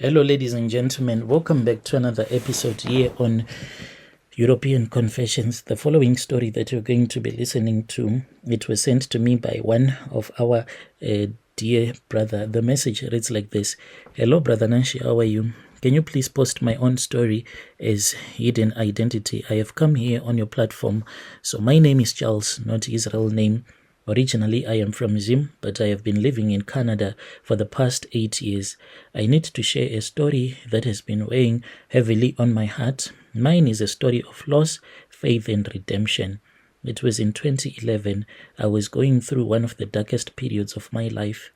Hello, ladies and gentlemen. Welcome back to another episode here on European Confessions. The following story that you're going to be listening to, it was sent to me by one of our dear brother. The message reads like this. Hello, Brother Nanshi, how are you? Can you please post my own story as hidden identity? I have come here on your platform. So my name is Charles, not his real name. Originally, I am from Zim, but I have been living in Canada for the past 8 years. I need to share a story that has been weighing heavily on my heart. Mine is a story of loss, faith, and redemption. It was in 2011. I was going through one of the darkest periods of my life.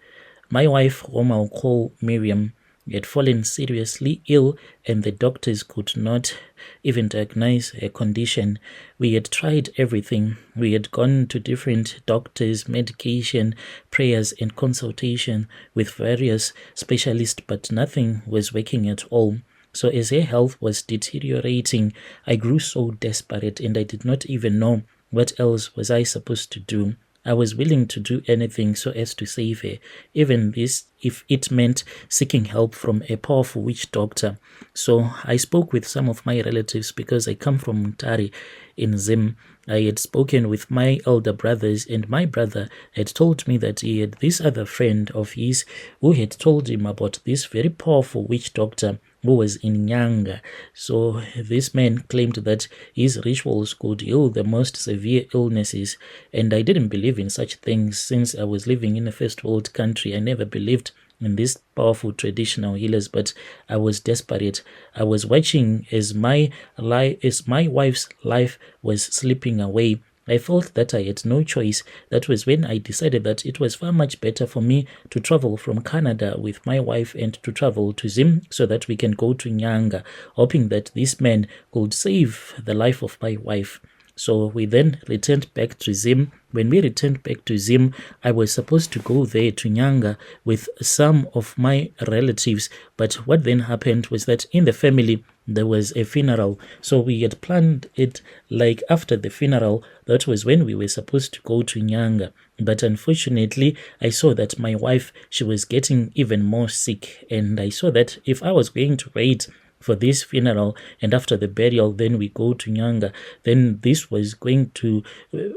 My wife, whom I'll call Miriam, had fallen seriously ill, and the doctors could not even diagnose her condition. We had tried everything. We had gone to different doctors, medication, prayers, and consultation with various specialists, but nothing was working at all. So as her health was deteriorating, I grew so desperate, and I did not even know what else was I supposed to do. I was willing to do anything so as to save her, even this if it meant seeking help from a powerful witch doctor. So I spoke with some of my relatives because I come from Mutare in Zim. I had spoken with my elder brothers, and my brother had told me that he had this other friend of his who had told him about this very powerful witch doctor who was in Nyanga. So this man claimed that his rituals could heal the most severe illnesses, and I didn't believe in such things since I was living in a first world country. I never believed in these powerful traditional healers, but I was desperate. I was watching as my wife's life was slipping away. I felt that I had no choice. That was when I decided that it was far much better for me to travel from Canada with my wife and to travel to Zim so that we can go to Nyanga, hoping that this man could save the life of my wife. So we then returned back to Zim. When we returned back to Zim, I was supposed to go there to Nyanga with some of my relatives. But what then happened was that in the family, there was a funeral. So we had planned it like after the funeral. That was when we were supposed to go to Nyanga. But unfortunately, I saw that my wife, she was getting even more sick. And I saw that if I was going to wait for this funeral and after the burial then we go to Nyanga, then this was going to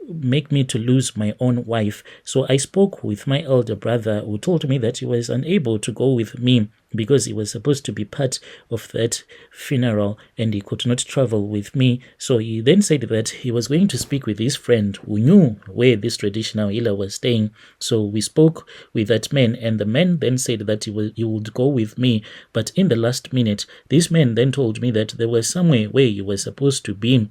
make me to lose my own wife. So I spoke with my elder brother, who told me that he was unable to go with me because he was supposed to be part of that funeral and he could not travel with me. So he then said that he was going to speak with his friend who knew where this traditional healer was staying. So we spoke with that man, and the man then said that he would go with me. But in the last minute, this man then told me that there was somewhere where he was supposed to be,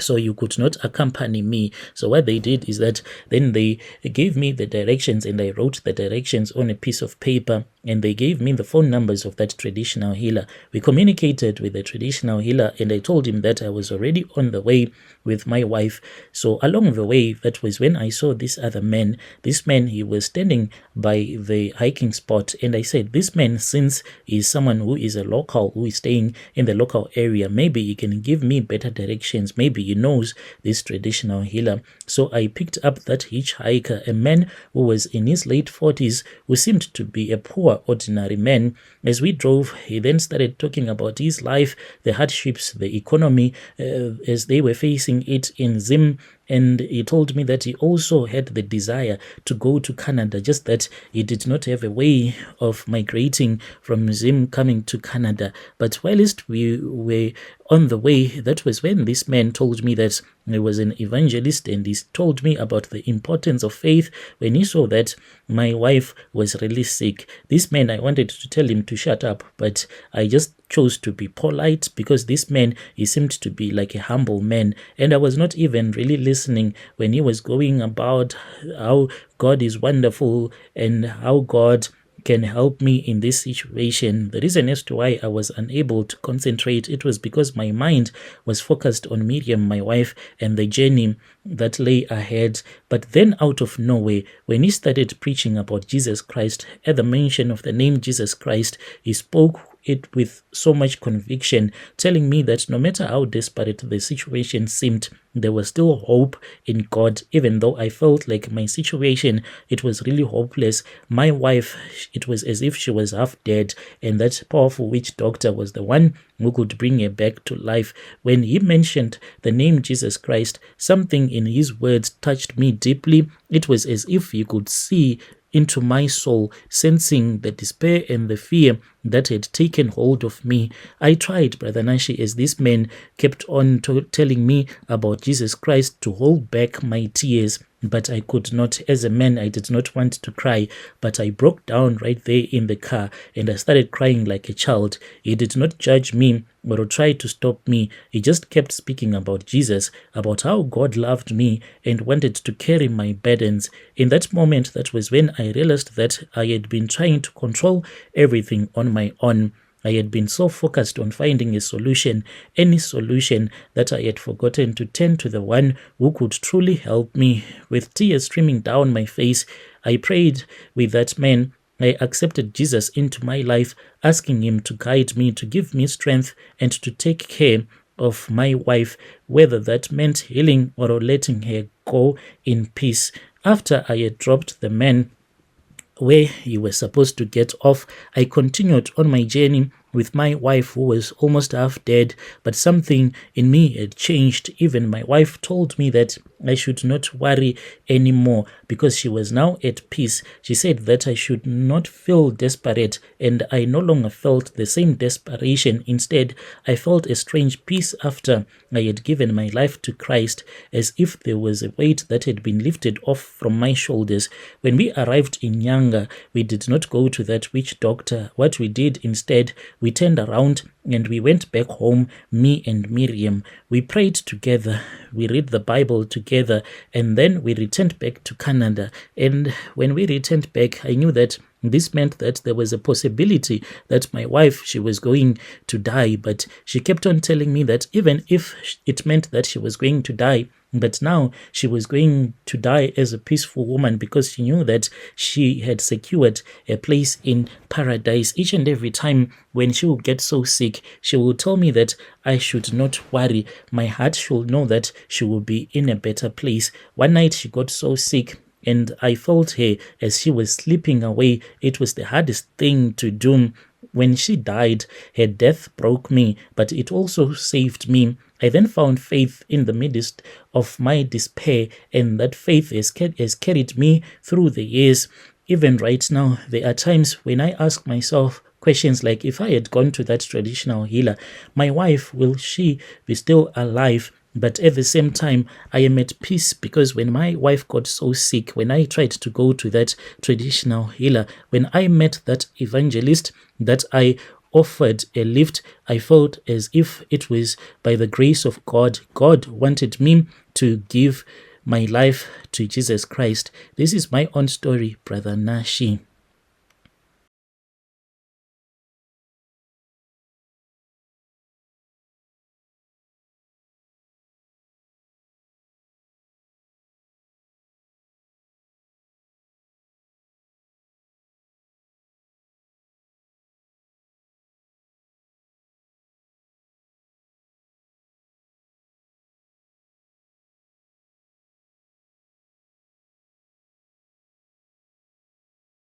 so you could not accompany me. So what they did is that then they gave me the directions, and I wrote the directions on a piece of paper, and they gave me the phone numbers of that traditional healer. We communicated with the traditional healer, and I told him that I was already on the way with my wife. So along the way, that was when I saw this other man. This man, he was standing by the hiking spot, and I said, this man, since he's someone who is a local, who is staying in the local area, maybe he can give me better directions. Maybe he knows this traditional healer. So I picked up that hitchhiker, a man who was in his late 40s, who seemed to be a poor ordinary man. As we drove, he then started talking about his life, the hardships, the economy, as they were facing it in Zim. And he told me that he also had the desire to go to Canada, just that he did not have a way of migrating from Zim coming to Canada. But whilst we were on the way, that was when this man told me that he was an evangelist, and he told me about the importance of faith when he saw that my wife was really sick. This man, I wanted to tell him to shut up, but I just chose to be polite because this man, he seemed to be like a humble man, and I was not even really listening when he was going about how God is wonderful and how God can help me in this situation. The reason as to why I was unable to concentrate, it was because my mind was focused on Miriam, my wife, and the journey that lay ahead. But then out of nowhere, when he started preaching about Jesus Christ, at the mention of the name Jesus Christ, he spoke it with so much conviction, telling me that no matter how desperate the situation seemed, there was still hope in God, even though I felt like my situation, it was really hopeless. My wife, it was as if she was half dead, and that powerful witch doctor was the one who could bring her back to life. When he mentioned the name Jesus Christ, something in his words touched me deeply. It was as if he could see into my soul, sensing the despair and the fear that had taken hold of me. I tried, Brother Nashi, as this man kept on telling me about Jesus Christ, to hold back my tears, but I could not. As a man, I did not want to cry, but I broke down right there in the car and I started crying like a child. He did not judge me or try to stop me. He just kept speaking about Jesus, about how God loved me and wanted to carry my burdens. In that moment, that was when I realized that I had been trying to control everything on my own. I had been so focused on finding a solution, any solution, that I had forgotten to turn to the one who could truly help me. With tears streaming down my face, I prayed with that man. I accepted Jesus into my life, asking him to guide me, to give me strength, and to take care of my wife, whether that meant healing or letting her go in peace. After I had dropped the man where he was supposed to get off, I continued on my journey with my wife, who was almost half dead, but something in me had changed. Even my wife told me that I should not worry anymore because she was now at peace. She said that I should not feel desperate, and I no longer felt the same desperation. Instead, I felt a strange peace after I had given my life to Christ, as if there was a weight that had been lifted off from my shoulders. When we arrived in Nyanga, we did not go to that witch doctor. What we did instead, we turned around and we went back home, me and Miriam. We prayed together, we read the Bible together, and then we returned back to Canada. And when we returned back, I knew that this meant that there was a possibility that my wife, she was going to die, but she kept on telling me that even if it meant that she was going to die, but now she was going to die as a peaceful woman, because she knew that she had secured a place in paradise. Each and every time when she would get so sick, she would tell me that I should not worry. My heart should know that she will be in a better place. One night she got so sick, and I felt her as she was slipping away. It was the hardest thing to do. When she died, her death broke me, but it also saved me. I then found faith in the midst of my despair, and that faith has carried me through the years. Even right now, there are times when I ask myself questions like, if I had gone to that traditional healer, my wife, will she be still alive? But at the same time, I am at peace, because when my wife got so sick, when I tried to go to that traditional healer, when I met that evangelist that I offered a lift, I felt as if it was by the grace of God. God wanted me to give my life to Jesus Christ. This is my own story, Brother Nashi.